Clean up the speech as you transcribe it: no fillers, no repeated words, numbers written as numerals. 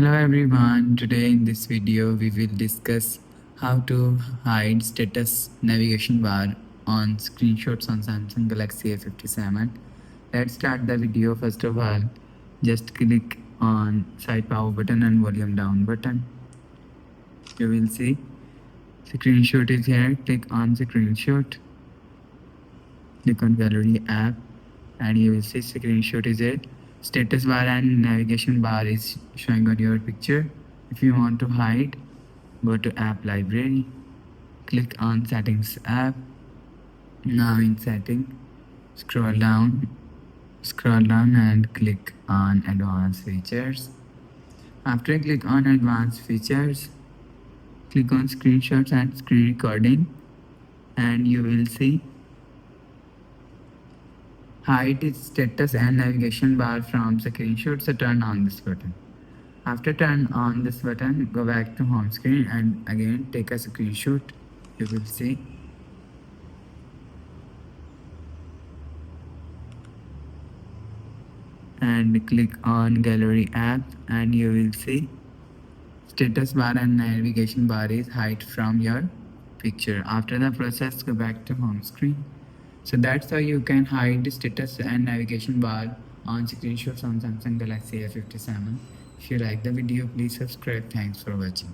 Hello everyone, today in this video we will discuss how to hide status navigation bar on screenshots on Samsung Galaxy A57. Let's start the video. First of all, just click on side power button and volume down button. You will see screenshot is here. Click on screenshot, click on gallery app and you will see screenshot is it. Status bar and navigation bar is showing on your picture. If you want to hide, go to app library, click on settings app. Now in setting, scroll down and click on advanced features. After click on advanced features, click on screenshots and screen recording and you will see hide status and navigation bar from screenshots. So turn on this button. After turn on this button, go back to home screen and again take a screenshot. You will see and click on gallery app and you will see status bar and navigation bar is hide from your picture. After the process, go back to home screen. So that's how you can hide the status and navigation bar on screenshots on Samsung Galaxy A57. If you like the video, please subscribe. Thanks for watching.